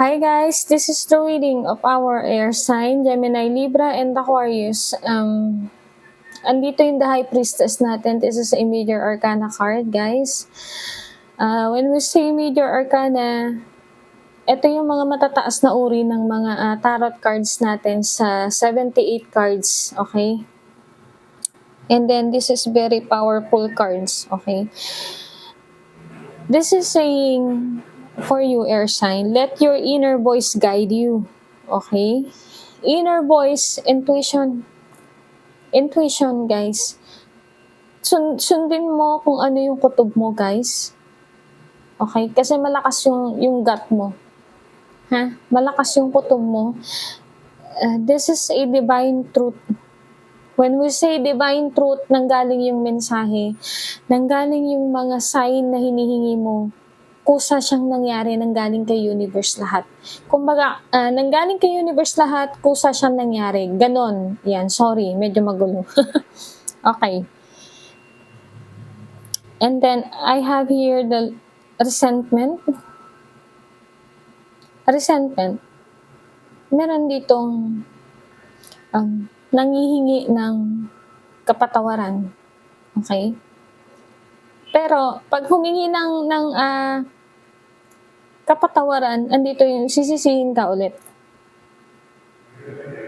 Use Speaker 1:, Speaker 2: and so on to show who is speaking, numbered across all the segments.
Speaker 1: Hi guys, this is the reading of our air sign, Gemini, Libra, and Aquarius. Andito yung the High Priestess natin. This is a Major Arcana card, guys. When we say Major Arcana, ito yung mga matataas na uri ng mga tarot cards natin sa 78 cards, okay? And then this is very powerful cards, okay? This is saying for you, air sign, let your inner voice guide you. Okay? Inner voice, intuition. Intuition, guys. Sundin mo kung ano yung kutob mo, guys. Okay? Kasi malakas yung gut mo. Ha? Malakas yung kutob mo. This is a divine truth. When we say divine truth, nanggaling yung mensahe, nanggaling yung mga sign na hinihingi mo, kusa siyang nangyari, nanggaling kay universe lahat. Kumbaga, nanggaling kay universe lahat, kusa siyang nangyari. Ganon. Yan, sorry, medyo magulo. Okay. And then, I have here the resentment. Resentment. Meron ditong nangihingi ng kapatawaran. Okay? Pero, pag humingi ng kapatawaran, andito yung sisisihin ka ulit.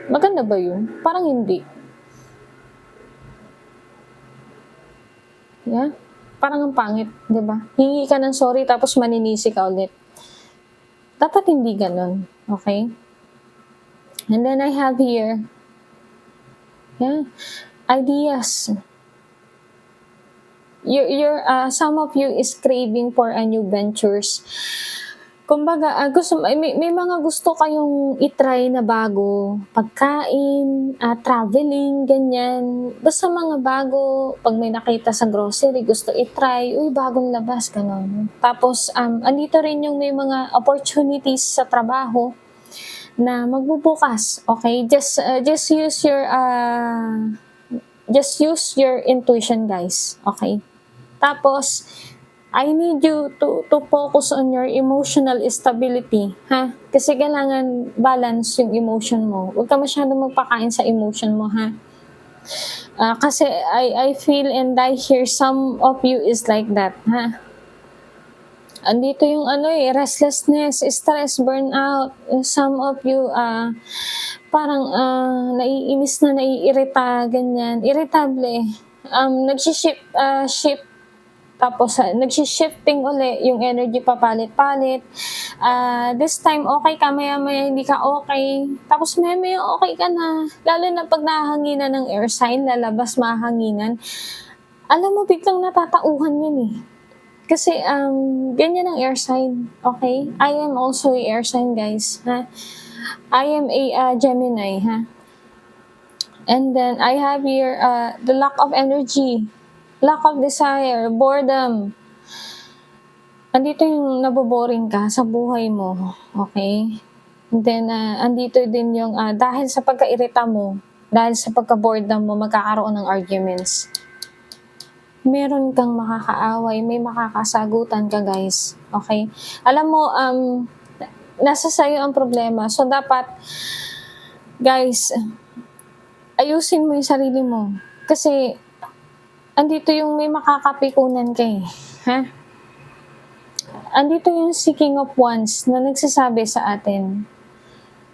Speaker 1: Maganda ba yun? Parang hindi. Yeah? Parang ang pangit, di ba? Hingi ka ng sorry tapos maninisi ka ulit. Dapat hindi ganon. Okay? And then I have here, ideas. Some of you is craving for a new ventures. Kumbaga, may mga gusto kayong itry na bago, pagkain, traveling, ganyan. Basta mga bago, pag may nakita sa grocery, gusto itry, uy, bagong labas, gano'n. Tapos, andito rin yung may mga opportunities sa trabaho na magbubukas, okay? Just use your intuition, guys, okay? Tapos, I need you to focus on your emotional stability, ha? Kasi kailangan balance yung emotion mo. Huwag ka masyadong magpakain sa emotion mo, ha? Kasi I feel and I hear some of you is like that, ha? Andito yung restlessness, stress, burnout. Some of you, parang naiinis na, naiirita, ganyan. Irritable. Shift. Tapos, nagsishifting uli yung energy papalit-palit. This time, okay ka, maya-maya hindi ka okay. Tapos, maya-maya okay ka na. Lalo na pag nahanginan ng air sign, lalabas mahanginan. Alam mo, biglang natatauhan yun eh. Kasi, ganyan ang air sign. Okay? I am also a air sign, guys. Ha? I am a Gemini, ha? And then, I have here the lack of energy. Lack of desire, boredom. Andito yung naboboring ka sa buhay mo, okay? And then, andito din yung dahil sa pagkairita mo, dahil sa pagka-boredom mo, magkakaroon ng arguments. Meron kang makakaaway, may makakasagutan ka, guys. Okay? Alam mo, nasa sayo ang problema. So, dapat, guys, ayusin mo yung sarili mo. Kasi, andito yung may makakapikunan ka eh. Ha? Andito yung seeking of wands na nagsasabi sa atin,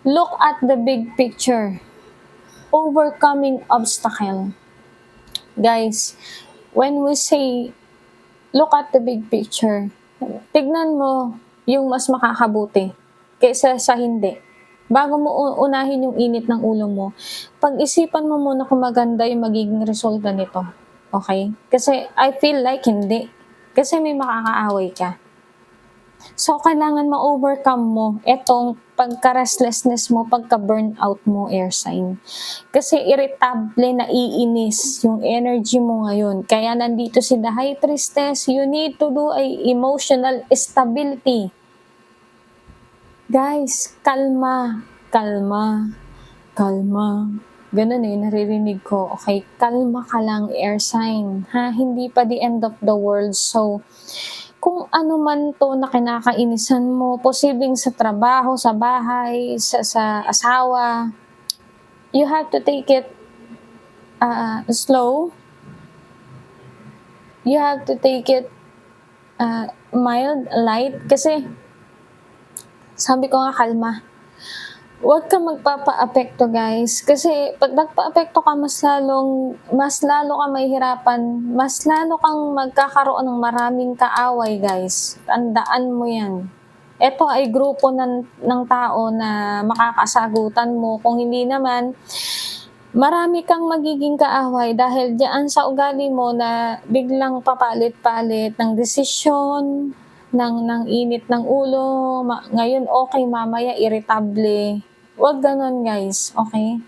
Speaker 1: look at the big picture. Overcoming obstacle. Guys, when we say, look at the big picture, tignan mo yung mas makakabuti kaysa sa hindi. Bago mo unahin yung init ng ulo mo, pag-isipan mo muna kung maganda yung magiging resulta nito. Okay? Kasi I feel like hindi. Kasi may makakaaway ka. So, kailangan ma-overcome mo itong pagka-restlessness mo, pagka-burnout mo, air sign. Kasi irritable, naiinis yung energy mo ngayon. Kaya nandito si the High Priestess, you need to do a emotional stability. Guys, kalma. Kalma. Kalma. Ganun naririnig ko. Okay, kalma ka lang, air sign. Ha? Hindi pa the end of the world. So, kung ano man 'to na kinakainisan mo, posibleng sa trabaho, sa bahay, sa asawa, you have to take it, slow. You have to take it, mild, light, kasi sabi ko nga kalma. Huwag kang magpapaapekto guys, kasi 'pag nagpaapekto ka mas lalo kang mahihirapan, mas lalo kang magkakaroon ng maraming kaaway guys, tandaan mo 'yan. Eto ay grupo ng tao na makakasagutan mo, kung hindi naman, marami kang magiging kaaway dahil diyaan sa ugali mo na biglang papalit-palit ng desisyon, ng init ng ulo, ngayon okey mamaya iritable. 'Wag gano'n guys, okey?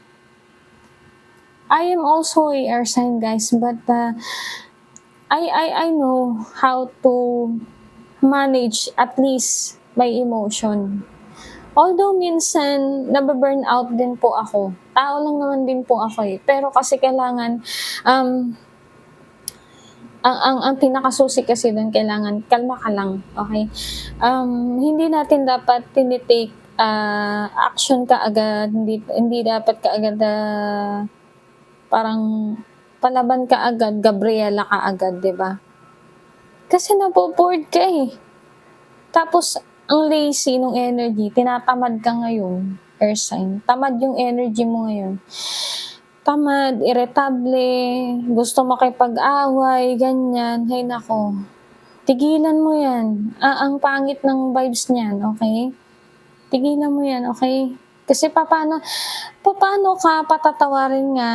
Speaker 1: I am also a air sign guys, but, I know how to manage at least my emotion. Although minsan nabu-burnout din po ako, tao lang naman din po ako, eh, pero kasi kailangan, ang pinakasusi kasi dun kailangan kalma ka lang, okey? Hindi natin dapat tini-take, action kaagad, hindi dapat kaagad, parang palaban kaagad, Gabriela kaagad, 'di ba? Kasi nabo-bored ka, eh. Tapos ang lazy nung energy, tinatamad ka ngayon, earth sign, tamad yung energy mo ngayon. Tamad, iritable, gusto makipag-away, ganyan, hay naku, tigilan mo 'yan, ang pangit ng vibes niyan, okey? Tigilan mo 'yan, okey? Kasi papaano ka patatawarin nga,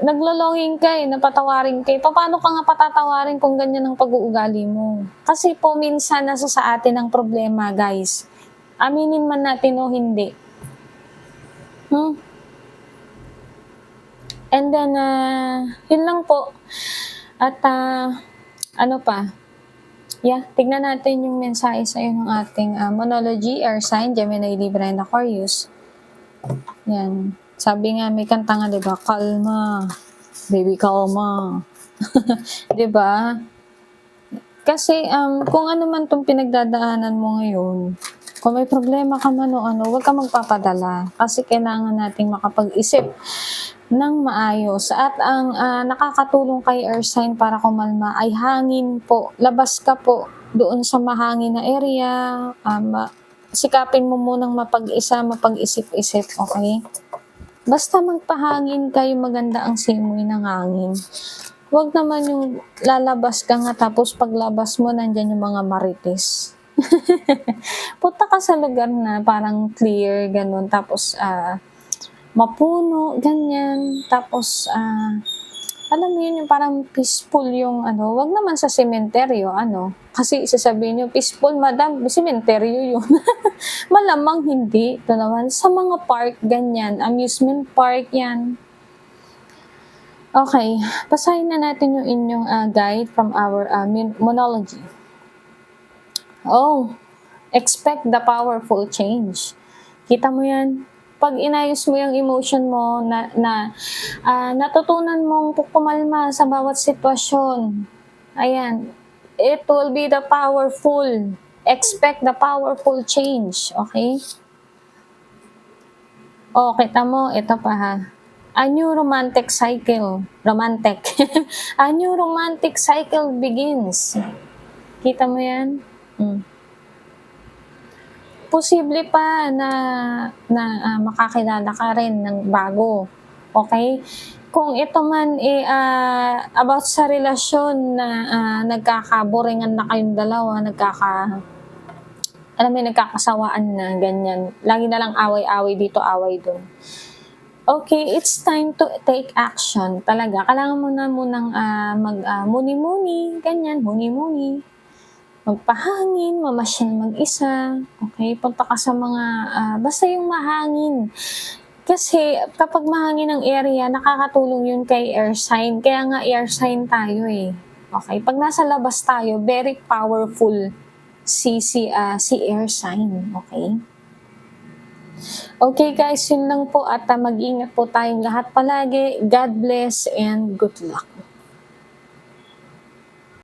Speaker 1: naglo-longing ka, na patawarin ka, papaano ka nga patatawarin kung ganyan ang pag-uugali mo? Kasi po minsan nasa sa atin ang problema guys, aminin man natin o hindi. And then, yun lang po at, ano pa, tignan natin yung mensahe sa'yo ng ating, Monology, Air Sign, Gemini, Libra, and Aquarius. Yan, sabi nga may kanta nga 'di ba, "Kalma, baby kalma." 'Di ba? Kasi, kung ano man 'tong pinagdadaanan mo ngayon, kung may problema ka man o ano, huwag kang magpapadala kasi kailangan nating makapag-isip ng maayos at ang, nakakatulong kay Earth sign para kumalma ay hangin po. Labas ka po doon sa mahangin na area, sikapin mo munang mapag-isip-isip, okey? Basta magpahangin ka, yung maganda ang simoy ng hangin. Huwag naman yung lalabas ka nga tapos paglabas mo nandiyan yung mga marites. Punta ka sa lugar na parang clear, gano'n, tapos, mapuno, ganyan. Tapos, alam mo yun, yung parang peaceful yung ano, wag naman sa sementeryo, kasi sasabihin niyo, peaceful madam, sementeryo yun. Malamang hindi. Ito naman, sa mga park, ganyan, amusement park, yan. Okay, basahin na natin yung inyong guide from our Monology. Oh, expect the powerful change. Kita mo yan? Pag inayos mo yung emotion mo, natutunan mong kumalma sa bawat sitwasyon. Ayan, it will be the powerful. Expect the powerful change, okay? Oh, kita mo, ito pa ha. A new romantic cycle. Romantic. A new romantic cycle begins. Kita mo yan? Posible pa na makakilala ka rin ng bago, okay? Kung ito man, about sa relasyon na nagkakaboringan na kayong dalawa, nagkakasawaan na, ganyan. Lagi na lang away-away dito, away dun. Okay, it's time to take action. Talaga, kailangan mo na munang muni-muni, ganyan, muni-muni. Magpahangin, mamasyal mag-isa, okay? Punta ka sa mga, basta yung mahangin. Kasi kapag mahangin ang area, nakakatulong yun kay air sign. Kaya nga air sign tayo eh. Okay? Pag nasa labas tayo, very powerful si air sign. Okay? Okay guys, yun lang po at mag-ingat po tayong lahat palagi. God bless and good luck.